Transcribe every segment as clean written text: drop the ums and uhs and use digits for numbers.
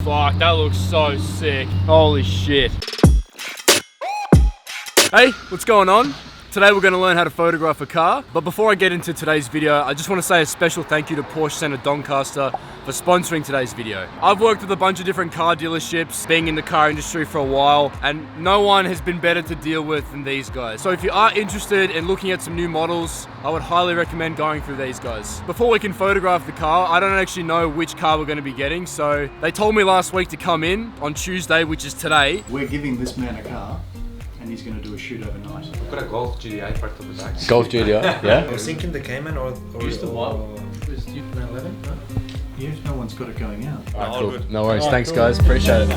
Fuck, that looks so sick. Holy shit. Hey, what's going on? Today we're going to learn how to photograph a car, but before I get into today's video, I just want to say a special thank you to Porsche Centre Doncaster for sponsoring today's video. I've worked with a bunch of different car dealerships, being in the car industry for a while, and no one has been better to deal with than these guys. So if you are interested in looking at some new models, I would highly recommend going through these guys. Before we can photograph the car, I don't actually know which car we're going to be getting, so they told me last week to come in on Tuesday, which is today. We're giving this man a car, and he's going to do a shoot overnight. I've got a Golf GDI part of the back. Golf GDI, yeah? I was thinking the Cayman or Just the what? Is it 11? No? Yeah, no one's got it going out. Alright, All cool. good. No worries. Thanks, guys. Appreciate it.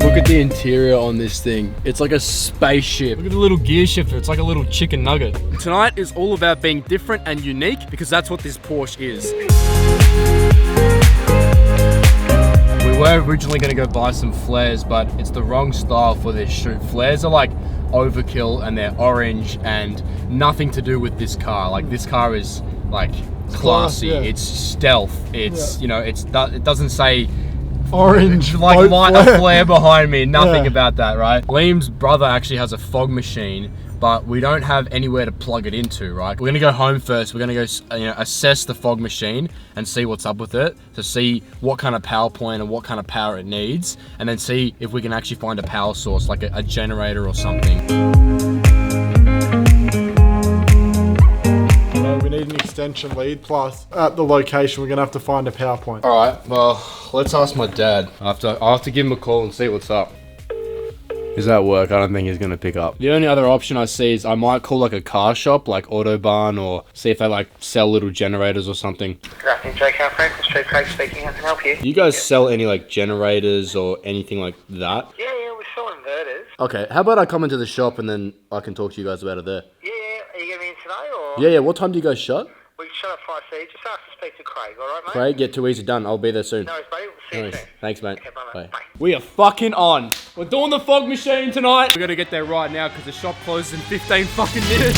Look at the interior on this thing. It's like a spaceship. Look at the little gear shifter. It's like a little chicken nugget. Tonight is all about being different and unique because that's what this Porsche is. We were originally going to go buy some flares, but it's the wrong style for this shoot. Flares are like overkill and they're orange and nothing to do with this car. Like this car is like classy. Yeah. It's stealth. It's, you know, it doesn't say Orange, like light flare. a flare behind me. Nothing Yeah. about that, right? Liam's brother actually has a fog machine, but we don't have anywhere to plug it into, right? We're gonna go home first. We're gonna go, assess the fog machine and see what's up with it, to see what kind of power point and what kind of power it needs, and then see if we can actually find a power source, like a generator or something. We need an extension lead, plus at the location we're gonna have to find a power point. All right, well, let's ask my dad. I'll have to give him a call and see what's up. Is that work? I don't think he's gonna pick up. The only other option I see is I might call like a car shop, like Autobahn, or see if they like sell little generators or something. Good afternoon, J Car Frank, Street Craig speaking. How can I help you? Do you guys sell any like generators or anything like that? Yeah, we sell inverters. Okay, how about I come into the shop and then I can talk to you guys about it there? Yeah. Are you getting in today or? Yeah, what time do you guys shut? We can shut at 5:30. Just ask to speak to Craig, alright, mate? Craig, get too easy done. I'll be there soon. No worries, buddy. We'll see you Nice. soon. Thanks, mate. Okay, bye, mate. Bye. Bye. We are fucking on. We're doing the fog machine tonight. We gotta get there right now because the shop closes in 15 fucking minutes.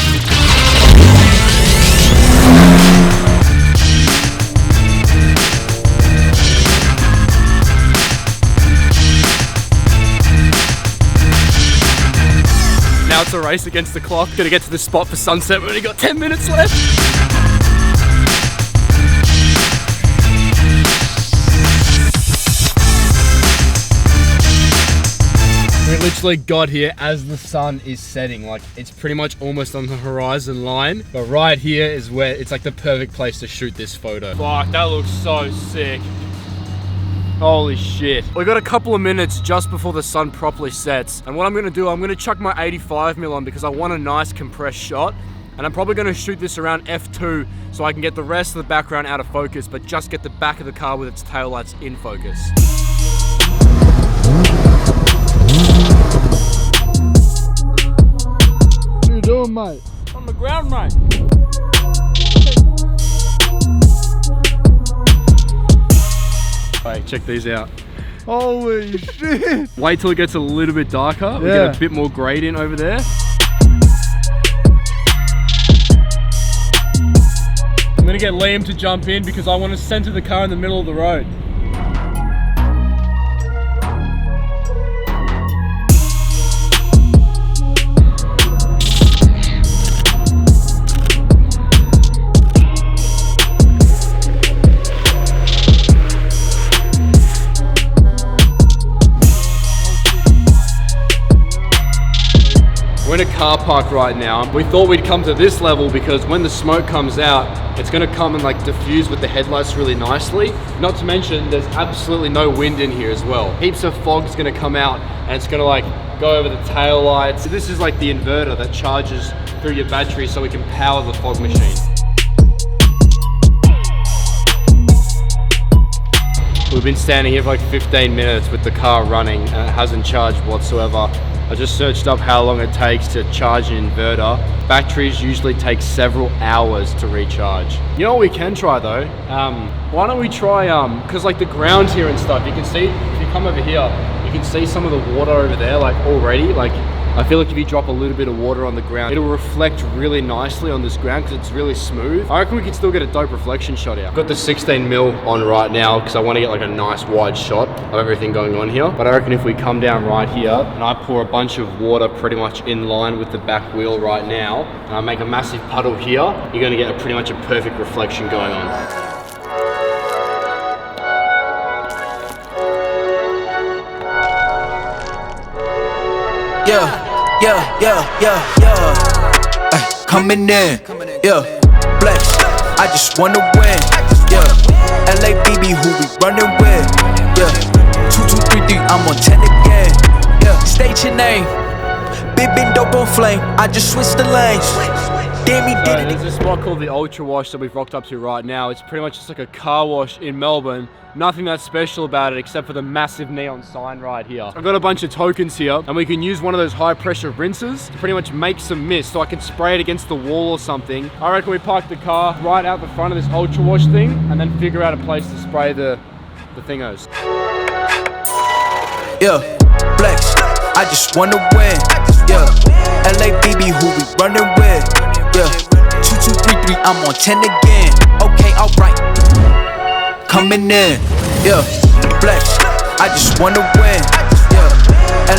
Now it's a race against the clock. Gotta get to the spot for sunset. We've only got 10 minutes left. We literally got here as the sun is setting. Like, it's pretty much almost on the horizon line. But right here is where it's like the perfect place to shoot this photo. Fuck, that looks so sick. Holy shit. We got a couple of minutes just before the sun properly sets. And what I'm gonna do, I'm gonna chuck my 85mm on because I want a nice compressed shot. And I'm probably gonna shoot this around f2 so I can get the rest of the background out of focus, but just get the back of the car with its taillights in focus. What are you doing, mate? On the ground, mate. Alright, check these out. Holy shit! Wait till it gets a little bit darker. We Yeah. get a bit more gradient over there. I'm gonna get Liam to jump in because I want to center the car in the middle of the road. We're in a car park right now. We thought we'd come to this level because when the smoke comes out, it's gonna come and like diffuse with the headlights really nicely. Not to mention, there's absolutely no wind in here as well. Heaps of fog's gonna come out and it's gonna like go over the tail lights. This is like the inverter that charges through your battery so we can power the fog machine. We've been standing here for like 15 minutes with the car running and it hasn't charged whatsoever. I just searched up how long it takes to charge an inverter. Batteries usually take several hours to recharge. You know what we can try though? Why don't we try, cause like the ground here and stuff, you can see, if you come over here, you can see some of the water over there, like already, like I feel like if you drop a little bit of water on the ground, it'll reflect really nicely on this ground because it's really smooth. I reckon we can still get a dope reflection shot out. I've got the 16mm on right now because I want to get like a nice wide shot of everything going on here. But I reckon if we come down right here and I pour a bunch of water pretty much in line with the back wheel right now, and I make a massive puddle here, you're going to get pretty much a perfect reflection going on. Ay, coming in, yeah, flex. I just wanna win, yeah. LABB, who we running with, yeah. 2233, I'm on 10 again, yeah. State your name, been dope on flame. I just switched the lanes. Damn, he did it. There's a spot called the Ultra Wash that we've rocked up to right now. It's pretty much just like a car wash in Melbourne. Nothing that special about it except for the massive neon sign right here. I've got a bunch of tokens here and we can use one of those high pressure rinsers to pretty much make some mist so I can spray it against the wall or something. I reckon we park the car right out the front of this Ultra Wash thing and then figure out a place to spray the thingos. Yeah, flex. I just wanna win, yeah. LABB, who we running with, yeah. 2233, I'm on 10 again. Okay, alright. Coming in, yeah. Flex. I just wanna win, yeah.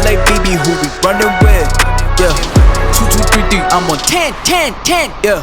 LABB, who we running with, yeah. 2233, I'm on 10, yeah.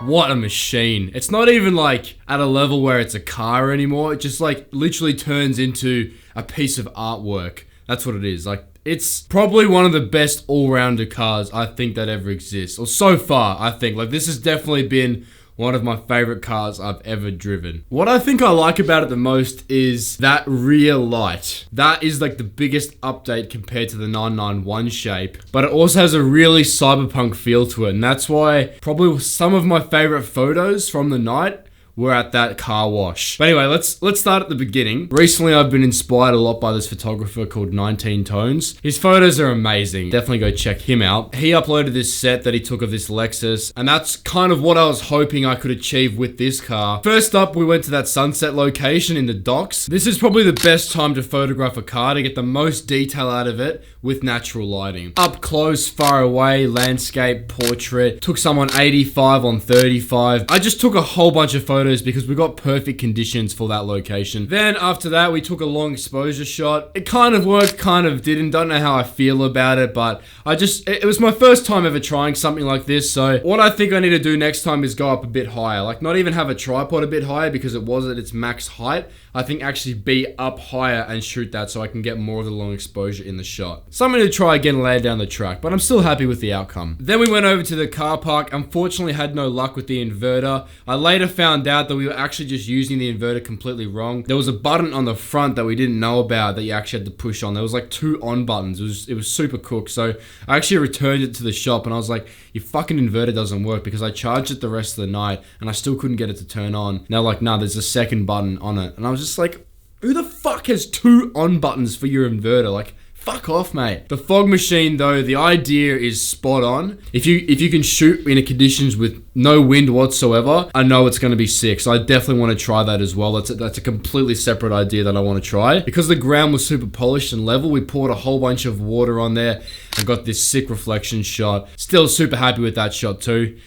What a machine. It's not even like at a level where it's a car anymore. It just like literally turns into a piece of artwork. That's what it is. Like, it's probably one of the best all-rounder cars I think that ever exists. Or so far, I think. Like, this has definitely been one of my favorite cars I've ever driven. What I think I like about it the most is that rear light. That is like the biggest update compared to the 991 shape, but it also has a really cyberpunk feel to it, and that's why probably some of my favorite photos from the night were at that car wash. But anyway, let's start at the beginning. Recently, I've been inspired a lot by this photographer called 19 Tones. His photos are amazing. Definitely go check him out. He uploaded this set that he took of this Lexus, and that's kind of what I was hoping I could achieve with this car. First up, we went to that sunset location in the docks. This is probably the best time to photograph a car to get the most detail out of it with natural lighting. Up close, far away, landscape, portrait. Took someone 85 on 35. I just took a whole bunch of photos because we got perfect conditions for that location. Then after that, we took a long exposure shot. It kind of worked, kind of didn't. Don't know how I feel about it, but it was my first time ever trying something like this. So what I think I need to do next time is go up a bit higher. Like, not even have a tripod a bit higher because it was at its max height. I think actually be up higher and shoot that so I can get more of the long exposure in the shot. Something to try again later down the track, but I'm still happy with the outcome. Then we went over to the car park. Unfortunately, had no luck with the inverter. I later found out that we were actually just using the inverter completely wrong. There was a button on the front that we didn't know about that you actually had to push on. There was like 2 on buttons. It was super cooked. So I actually returned it to the shop and I was like, your fucking inverter doesn't work, because I charged it the rest of the night and I still couldn't get it to turn on. And they're like, nah, there's a second button on it. And I was just like, who the fuck has 2 on buttons for your inverter? Like, fuck off, mate. The fog machine, though, the idea is spot on. If you can shoot in conditions with no wind whatsoever, I know it's going to be sick. So I definitely want to try that as well. That's a completely separate idea that I want to try. Because the ground was super polished and level, we poured a whole bunch of water on there and got this sick reflection shot. Still super happy with that shot too.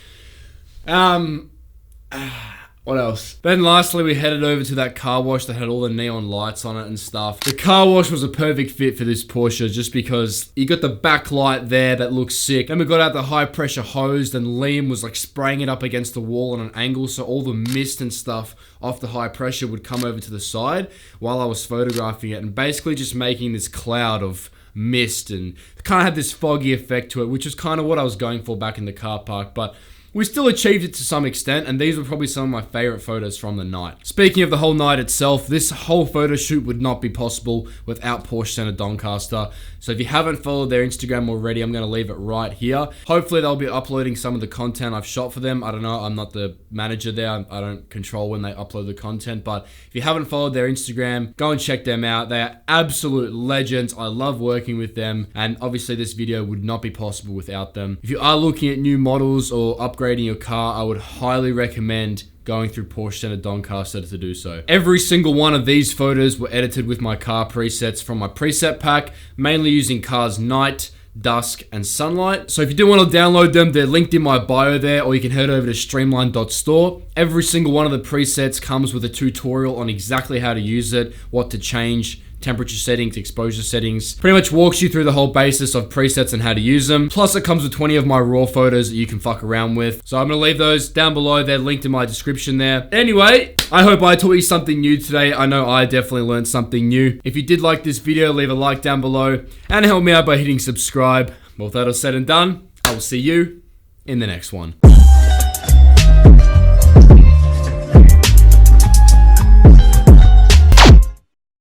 What else? Then lastly, we headed over to that car wash that had all the neon lights on it and stuff. The car wash was a perfect fit for this Porsche just because you got the backlight there that looks sick. Then we got out the high pressure hose, and Liam was like spraying it up against the wall on an angle so all the mist and stuff off the high pressure would come over to the side while I was photographing it, and basically just making this cloud of mist and kind of had this foggy effect to it, which is kind of what I was going for back in the car park. But we still achieved it to some extent, and these were probably some of my favorite photos from the night. Speaking of the whole night itself, this whole photo shoot would not be possible without Porsche Centre Doncaster. So if you haven't followed their Instagram already, I'm going to leave it right here. Hopefully they'll be uploading some of the content I've shot for them. I don't know, I'm not the manager there. I don't control when they upload the content, but if you haven't followed their Instagram, go and check them out. They are absolute legends. I love working with them, and obviously this video would not be possible without them. If you are looking at new models or upgrading your car, I would highly recommend going through Porsche Centre Doncaster to do so. Every single one of these photos were edited with my car presets from my preset pack, mainly using cars night, dusk, and sunlight. So if you do want to download them, they're linked in my bio there, or you can head over to Streamline.store. Every single one of the presets comes with a tutorial on exactly how to use it, what to change, temperature settings, exposure settings. Pretty much walks you through the whole basis of presets and how to use them. Plus it comes with 20 of my raw photos that you can fuck around with. So I'm gonna leave those down below. They're linked in my description there. Anyway, I hope I taught you something new today. I know I definitely learned something new. If you did like this video, leave a like down below and help me out by hitting subscribe. Well, with that all said and done, I will see you in the next one.